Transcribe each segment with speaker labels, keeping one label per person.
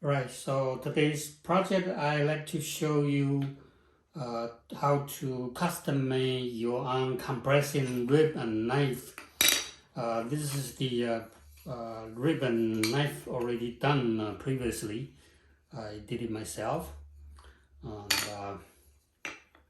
Speaker 1: Right, so today's project I like to show you how to custom make your own compressing rib and knife. This is the rib and knife already done previously. I did it myself, and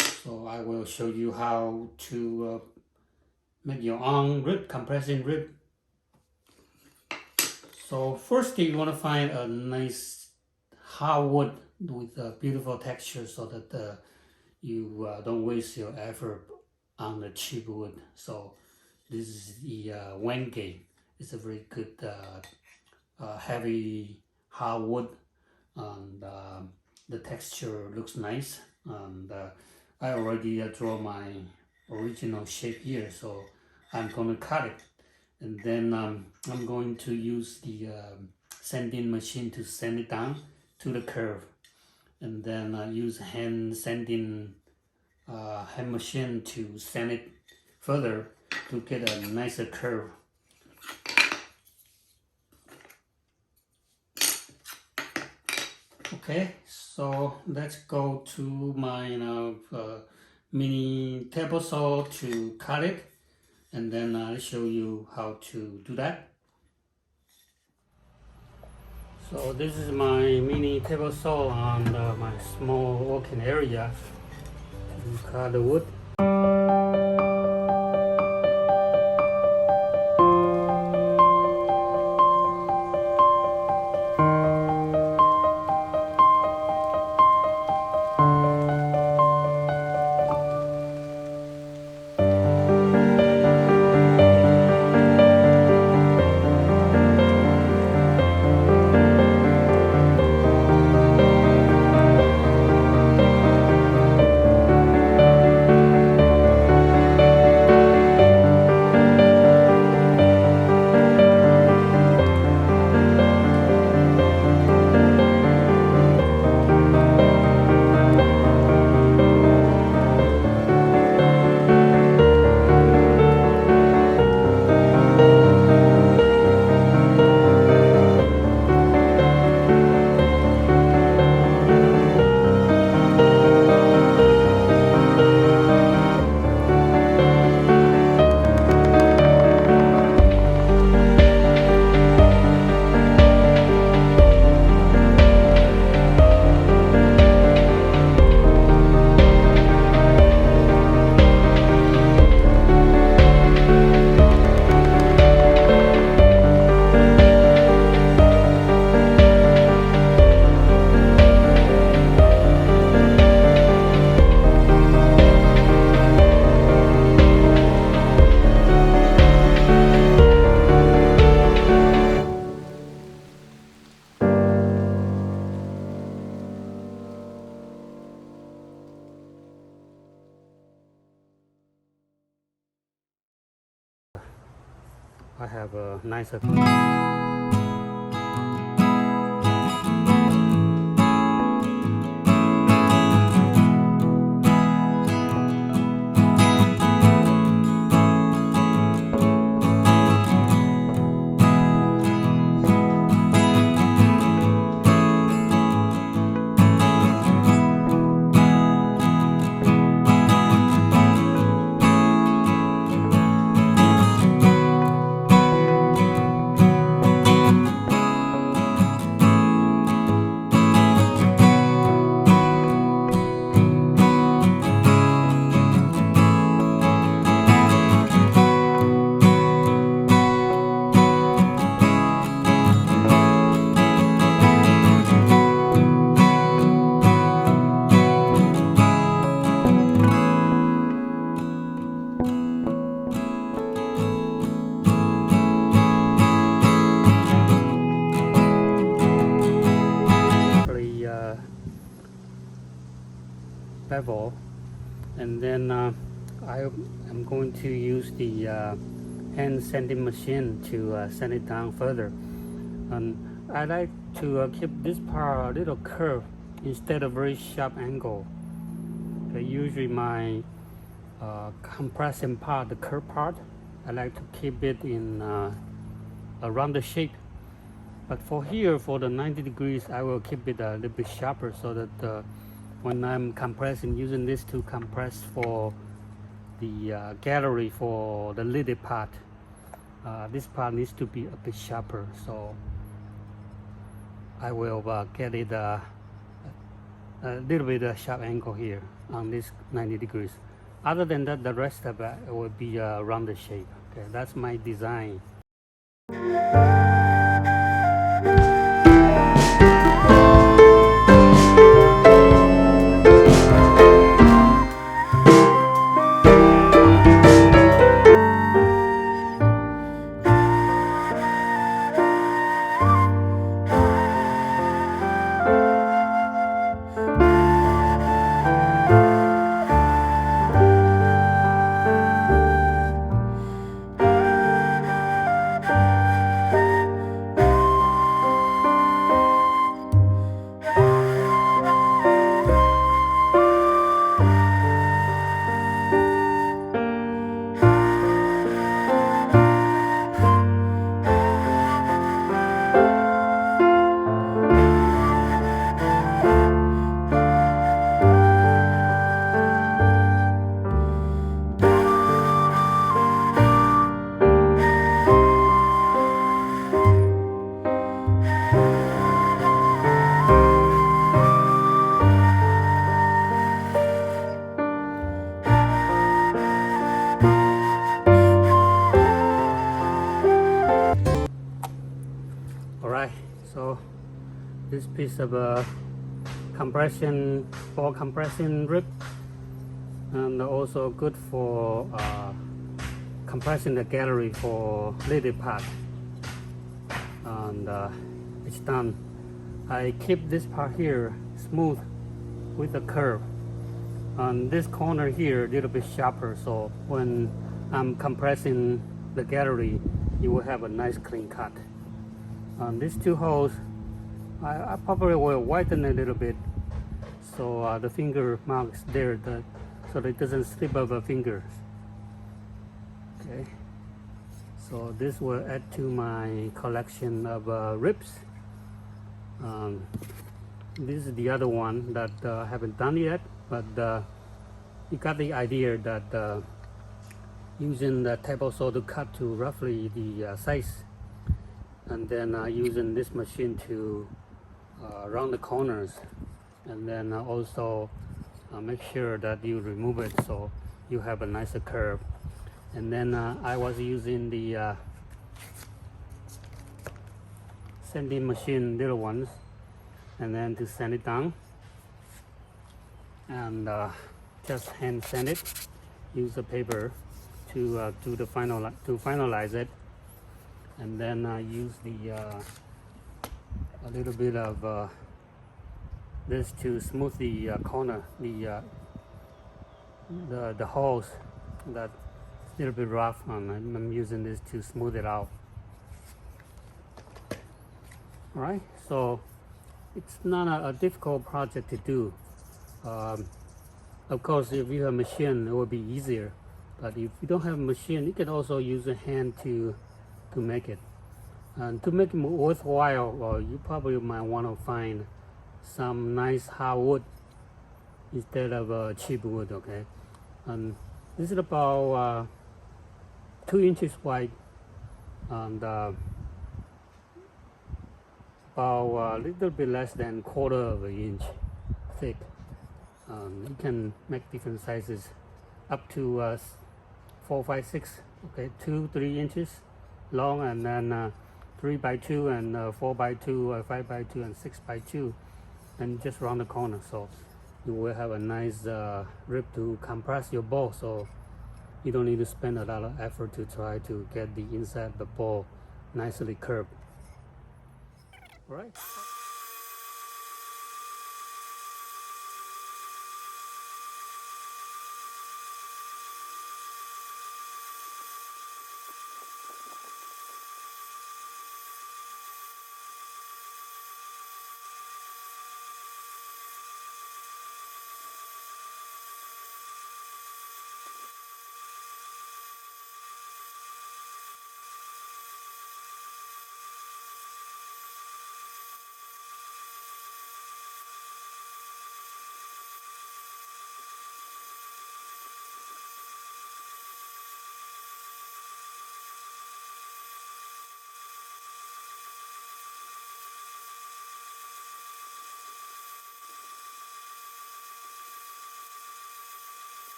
Speaker 1: so I will show you how to make your own compressing rib. So first you want to find a nice hardwood with a beautiful texture so that you don't waste your effort on the cheap wood. So this is the Wenge. It's a very good heavy hardwood, and the texture looks nice. And I already draw my original shape here, so I'm going to cut it. And then I'm going to use the sanding machine to sand it down to the curve, and then use hand sanding hand machine to sand it further to get a nicer curve. Okay, so let's go to my mini table saw to cut it, and then I'll show you how to do that. So this is my mini table saw on my small working area to cut the wood. I have a nicer level, and then I am going to use the hand sanding machine to sand it down further. And I like to keep this part a little curve instead of very sharp angle. Okay, usually my compressing part, the curved part, I like to keep it in a rounded shape. But for here, for the 90 degrees, I will keep it a little bit sharper so that when I'm compressing, using this to compress for the gallery for the lidded part, this part needs to be a bit sharper. So I will get it a little bit of sharp angle here on this 90 degrees. Other than that, the rest of it will be a rounded shape. Okay, that's my design. Alright, so this piece of ball compression rib, and also good for compressing the gallery for lidded part, and it's done. I keep this part here smooth with the curve, and this corner here a little bit sharper, so when I'm compressing the gallery you will have a nice clean cut. On these two holes, I probably will widen a little bit so the finger marks there, so that it doesn't slip over fingers. Okay, so this will add to my collection of ribs. This is the other one that I haven't done yet, but you got the idea that using the table saw to cut to roughly the size, and then using this machine to round the corners, and then also make sure that you remove it so you have a nicer curve. And then I was using the sanding machine, little ones, and then to sand it down, and just hand sand it, use the paper to do the finalize it, and then use the a little bit of this to smooth the corner, the holes that a little bit rough, and I'm using this to smooth it out. All right, so it's not a difficult project to do. Of course, if you have a machine, it will be easier. But if you don't have a machine, you can also use a hand to make it. And to make it worthwhile, you probably might want to find some nice hardwood instead of cheap wood. Okay, and this is about 2 inches wide, and about a little bit less than 1/4 of an inch thick. You can make different sizes up to 4, 5, 6, okay, 2, 3 inches long, and then 3 by 2 and 4 by 2, 5 by 2 and 6 by 2, and just round the corner, so you will have a nice rib to compress your ball, so you don't need to spend a lot of effort to try to get the inside of the ball nicely curved. All right.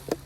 Speaker 1: If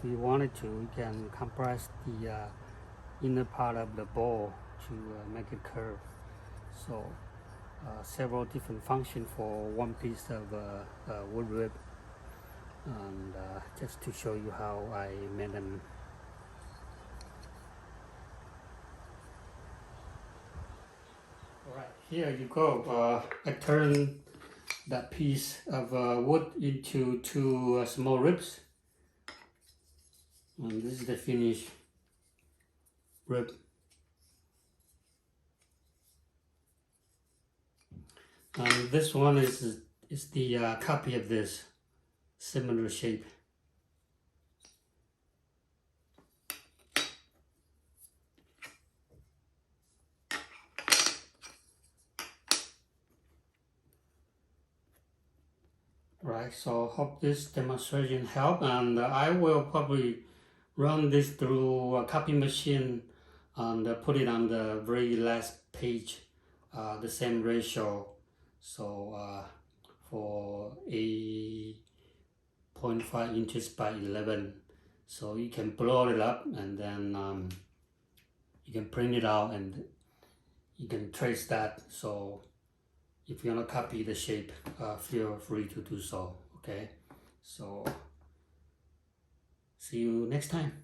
Speaker 1: you wanted to, you can compress the inner part of the bowl to make it curve. So several different functions for one piece of wood rib, and just to show you how I made them. Alright, here you go. I turned that piece of wood into two small ribs, and this is the finished rib. And this one is the copy of this, similar shape. Right, so hope this demonstration helped, and I will probably run this through a copy machine and put it on the very last page, the same ratio. So for 8.5 inches by 11, so you can blow it up, and then you can print it out and you can trace that. So if you want to copy the shape, feel free to do so. Okay, so see you next time.